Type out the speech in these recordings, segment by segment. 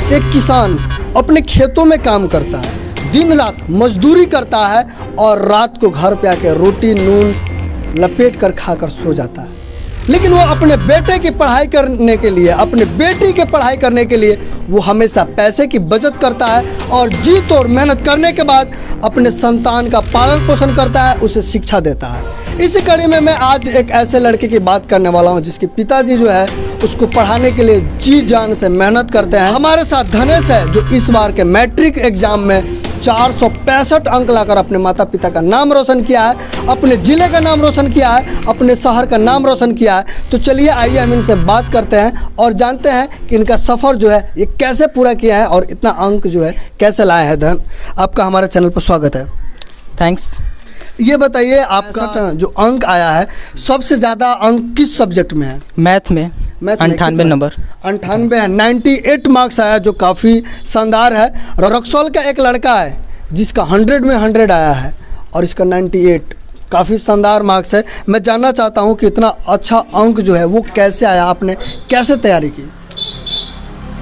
एक किसान अपने खेतों में काम करता है, दिन रात मजदूरी करता है और रात को घर पे आके रोटी नून लपेट कर खाकर सो जाता है। लेकिन वो अपने बेटे की पढ़ाई करने के लिए, अपने बेटी की पढ़ाई करने के लिए वो हमेशा पैसे की बचत करता है और जी तोड़ मेहनत करने के बाद अपने संतान का पालन पोषण करता है, उसे शिक्षा देता है। इसी कड़ी में मैं आज एक ऐसे लड़के की बात करने वाला हूं जिसके पिताजी जो है उसको पढ़ाने के लिए जी जान से मेहनत करते हैं। हमारे साथ धनेश है जो इस बार के मैट्रिक एग्जाम में 465 अंक लाकर अपने माता पिता का नाम रोशन किया है, अपने ज़िले का नाम रोशन किया है, अपने शहर का नाम रोशन किया है। तो चलिए आइए हम इनसे बात करते हैं और जानते हैं कि इनका सफ़र जो है ये कैसे पूरा किया है और इतना अंक जो है कैसे लाया है। धन, आपका हमारे चैनल पर स्वागत है। थैंक्स। ये बताइए आपका जो अंक आया है सबसे ज़्यादा अंक किस सब्जेक्ट में है? मैथ में 98 नंबर। 98 है, 98 मार्क्स आया जो काफ़ी शानदार है। रक्सौल का एक लड़का है जिसका 100 में 100 आया है और इसका 98 काफ़ी शानदार मार्क्स है। मैं जानना चाहता हूँ कि इतना अच्छा अंक जो है वो कैसे आया, आपने कैसे तैयारी की?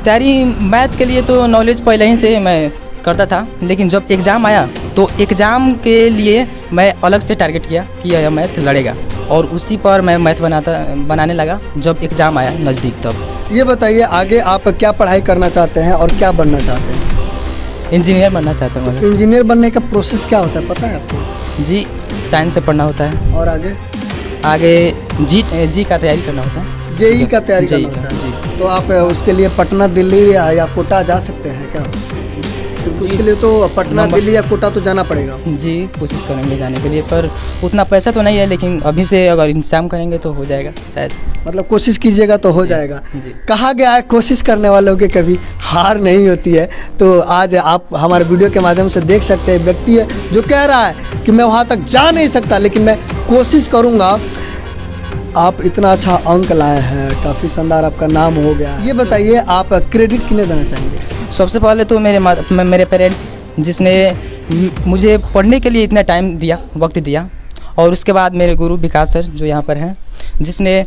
तैयारी मैथ के लिए तो नॉलेज पहले ही से मैं करता था, लेकिन जब एग्ज़ाम आया तो एग्ज़ाम के लिए मैं अलग से टारगेट किया कि यह मैथ लड़ेगा और उसी पर मैं मैथ बनाने लगा जब एग्ज़ाम आया नज़दीक तब। ये बताइए आगे आप क्या पढ़ाई करना चाहते हैं और क्या बनना चाहते हैं? इंजीनियर बनना चाहता हूँ। इंजीनियर बनने का प्रोसेस क्या होता है पता है आपको? जी, साइंस से पढ़ना होता है और आगे जी का तैयारी करना होता है। जेई का तैयारी करना होता है। जी। तो आप उसके लिए पटना दिल्ली या कोटा जा सकते हैं क्या? उसके लिए तो पटना दिल्ली या कोटा तो जाना पड़ेगा। जी, कोशिश करेंगे जाने के लिए, पर उतना पैसा तो नहीं है, लेकिन अभी से अगर इंतजाम करेंगे तो हो जाएगा शायद। मतलब कोशिश कीजिएगा तो हो जाएगा। जी। कहा गया है कोशिश करने वालों के कभी हार नहीं होती है। तो आज आप हमारे वीडियो के माध्यम से देख सकते हैं व्यक्ति है जो कह रहा है कि मैं वहाँ तक जा नहीं सकता लेकिन मैं कोशिश करूँगा। आप इतना अच्छा अंक लाए हैं, काफ़ी शानदार आपका नाम हो गया। ये बताइए आप क्रेडिट किन्हें देना चाहेंगे? सबसे पहले तो मेरे पेरेंट्स जिसने मुझे पढ़ने के लिए इतना टाइम दिया, वक्त दिया, और उसके बाद मेरे गुरु विकास सर जो यहाँ पर हैं जिसने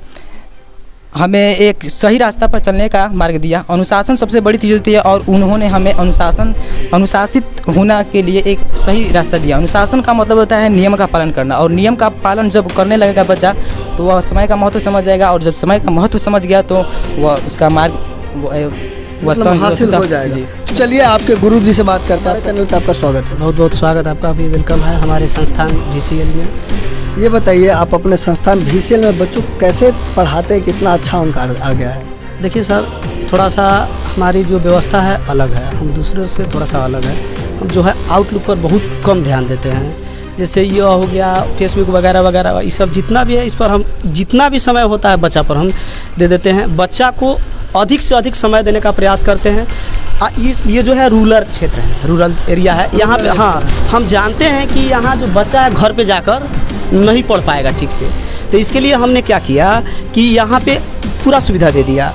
हमें एक सही रास्ता पर चलने का मार्ग दिया। अनुशासन सबसे बड़ी चीज़ होती है और उन्होंने हमें अनुशासित होना के लिए एक सही रास्ता दिया। अनुशासन का मतलब होता है नियम का पालन करना, और नियम का पालन जब करने लगेगा बच्चा तो वह समय का महत्व समझ जाएगा, और जब समय का महत्व समझ गया तो वह उसका मार्ग हासिल हो जाएगा। तो चलिए आपके गुरु जी से बात करते हैं। चैनल पे आपका स्वागत है। बहुत बहुत स्वागत आपका भी, वेलकम है हमारे संस्थान VCL में। ये बताइए आप अपने संस्थान VCL में बच्चों को कैसे पढ़ाते हैं, कितना अच्छा अंक आ गया है? देखिए सर, थोड़ा सा हमारी जो व्यवस्था है अलग है, हम दूसरों से थोड़ा सा अलग है। हम जो है आउटलुक पर बहुत कम ध्यान देते हैं। जैसे ये हो गया फेसबुक वगैरह वगैरह, ये सब जितना भी है इस पर हम जितना भी समय होता है बच्चा पर हम दे देते हैं। बच्चा को अधिक से अधिक समय देने का प्रयास करते हैं। ये जो है रूरल क्षेत्र है, रूरल एरिया है यहाँ पे। हाँ, हम जानते हैं कि यहाँ जो बच्चा है घर पे जाकर नहीं पढ़ पाएगा ठीक से, तो इसके लिए हमने क्या किया कि यहाँ पे पूरा सुविधा दे दिया।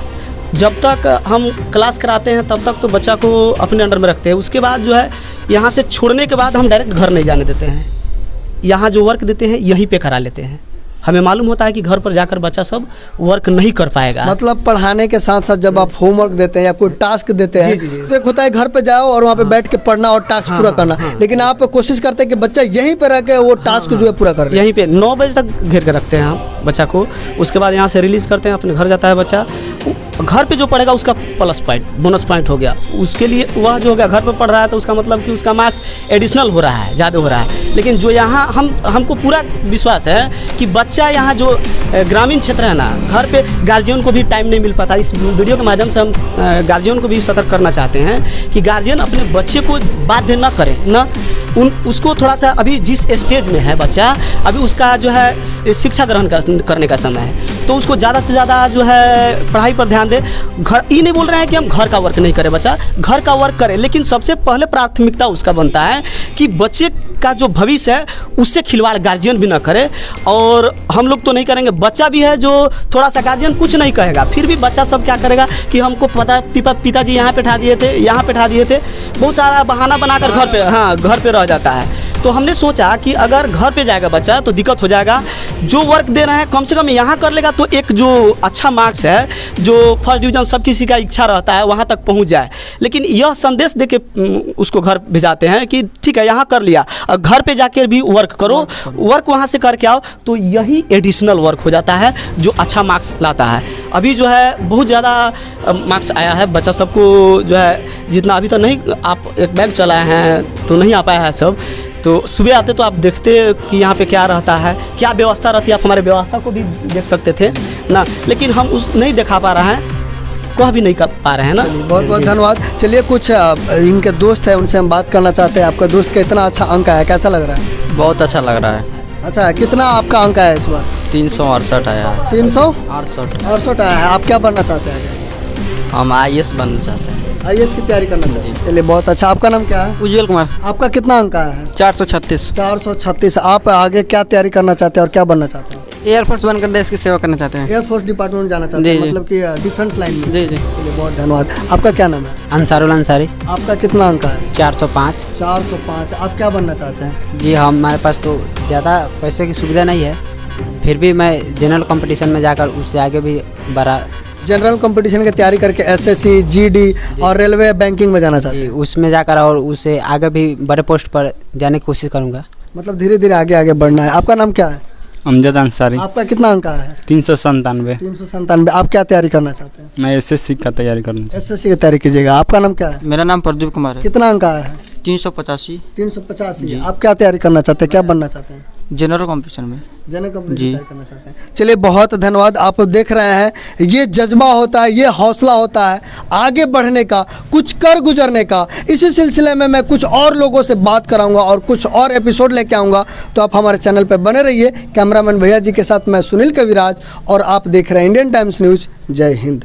जब तक हम क्लास कराते हैं तब तक तो बच्चा को अपने अंडर में रखते हैं। उसके बाद जो है यहाँ से छोड़ने के बाद हम डायरेक्ट घर नहीं जाने देते हैं। यहाँ जो वर्क देते हैं यहीं पे करा लेते हैं। हमें मालूम होता है कि घर पर जाकर बच्चा सब वर्क नहीं कर पाएगा। मतलब पढ़ाने के साथ साथ जब आप होमवर्क देते हैं या कोई टास्क देते हैं तो एक होता है घर पे जाओ और वहाँ पे बैठ के पढ़ना और टास्क पूरा करना, लेकिन आप कोशिश करते हैं कि बच्चा यहीं पे रह के वो टास्क जो है पूरा कर रहे हैं। यहीं पे 9 बजे तक घेर कर रखते हैं हम बच्चा को। उसके बाद यहाँ से रिलीज़ करते हैं, अपने घर जाता है बच्चा। घर पे जो पढ़ेगा उसका प्लस पॉइंट, बोनस पॉइंट हो गया उसके लिए। वह जो हो गया घर पे पढ़ रहा है तो उसका मतलब कि उसका मार्क्स एडिशनल हो रहा है, ज़्यादा हो रहा है। लेकिन जो यहाँ हमको पूरा विश्वास है कि बच्चा यहाँ जो ग्रामीण क्षेत्र है ना, घर पे गार्जियन को भी टाइम नहीं मिल पाता। इस वीडियो के माध्यम से हम गार्जियन को भी सतर्क करना चाहते हैं कि गार्जियन अपने बच्चे को बाध्य न करें, न उसको थोड़ा सा अभी जिस स्टेज में है बच्चा, अभी उसका जो है शिक्षा ग्रहण करने का समय है, तो उसको ज़्यादा से ज़्यादा जो है पढ़ाई पर ध्यान दे। घर ये नहीं बोल रहे हैं कि हम घर का वर्क नहीं करें, बच्चा घर का वर्क करे, लेकिन सबसे पहले प्राथमिकता उसका बनता है कि बच्चे का जो भविष्य है उससे खिलवाड़ गार्जियन भी ना करे। और हम लोग तो नहीं करेंगे, बच्चा भी है जो थोड़ा सा गार्जियन कुछ नहीं कहेगा, फिर भी बच्चा सब क्या करेगा कि हमको पता पिताजी यहाँ पे बैठा दिए थे, यहाँ पे बैठा दिए थे, बहुत सारा बहाना बनाकर घर पे रह जाता है। तो हमने सोचा कि अगर घर पे जाएगा बच्चा तो दिक्कत हो जाएगा, जो वर्क दे रहे हैं कम से कम यहाँ कर लेगा तो एक जो अच्छा मार्क्स है, जो फर्स्ट डिवीज़न सब किसी का इच्छा रहता है वहाँ तक पहुँच जाए। लेकिन यह संदेश दे के उसको घर भेजाते हैं कि ठीक है यहाँ कर लिया, और घर पे जाकर भी वर्क करो, वर्क वहाँ से करके आओ, तो यही एडिशनल वर्क हो जाता है जो अच्छा मार्क्स लाता है। अभी जो है बहुत ज़्यादा मार्क्स आया है, बच्चा सबको जो है जितना अभी तो नहीं, आप एक बैग चलाए हैं तो नहीं आ पाया है सब, तो सुबह आते तो आप देखते कि यहाँ पे क्या रहता है, क्या व्यवस्था रहती है, आप हमारे व्यवस्था को भी देख सकते थे ना, लेकिन हम उस नहीं दिखा पा रहे हैं, कह भी नहीं कर पा रहे हैं ना। बहुत बहुत धन्यवाद। चलिए कुछ इनके दोस्त हैं उनसे हम बात करना चाहते हैं। आपका दोस्त का इतना अच्छा अंक आया, कैसा लग रहा है? बहुत अच्छा लग रहा है। अच्छा, कितना आपका अंक आया इस बार? 368 आया है। 368 आया है। आप क्या बनना चाहते हैं? हम IAS बनना चाहते हैं। IAS की तैयारी करना चाहते हैं। चलिए बहुत अच्छा। आपका नाम क्या है? उज्जवल कुमार। आपका कितना अंक आया है? 436। 436। आप आगे क्या तैयारी करना चाहते हैं और क्या बनना चाहते हैं? एयरफोर्स बनकर देश की सेवा करना चाहते हैं। एयरफोर्स डिपार्टमेंट में जाना चाहते हैं, जी। मतलब कि डिफेंस लाइन में। जी जी। चलिए बहुत धन्यवाद। आपका क्या नाम है? अंसारुल अंसारी। आपका कितना अंक है? 405। 405। आप क्या बनना चाहते हैं? जी हमारे पास तो ज़्यादा पैसे की सुविधा नहीं है, फिर भी मैं जनरल कंपटीशन में जाकर उससे आगे भी बढ़ा। जनरल कंपटीशन की तैयारी करके SSC, GD और रेलवे बैंकिंग में जाना चाहते हैं? उसमें जाकर और उससे आगे भी बड़े पोस्ट पर जाने की कोशिश करूँगा। मतलब धीरे धीरे आगे आगे बढ़ना है। आपका नाम क्या है? अमजद अंसारी। आपका कितना अंक आया है? 397। 397। आप क्या तैयारी करना चाहते हैं? मैं SSC का तैयारी करूँ। SSC की तैयारी कीजिएगा। आपका नाम क्या है? मेरा नाम प्रदीप कुमार है। कितना अंक आया है? 385। 385। आप क्या तैयारी करना चाहते हैं, क्या बनना चाहते हैं? जनरल कंपटीशन में। जनरल कंपटीशन तैयारी करना चाहते हैं। चलिए बहुत धन्यवाद। आप देख रहे हैं ये जज्बा होता है, ये हौसला होता है आगे बढ़ने का, कुछ कर गुजरने का। इसी सिलसिले में मैं कुछ और लोगों से बात कराऊंगा और कुछ और एपिसोड लेके आऊँगा, तो आप हमारे चैनल पर बने रहिए। कैमरामैन भैया जी के साथ मैं सुनील कविराज और आप देख रहे हैं इंडियन टाइम्स न्यूज़। जय हिंद।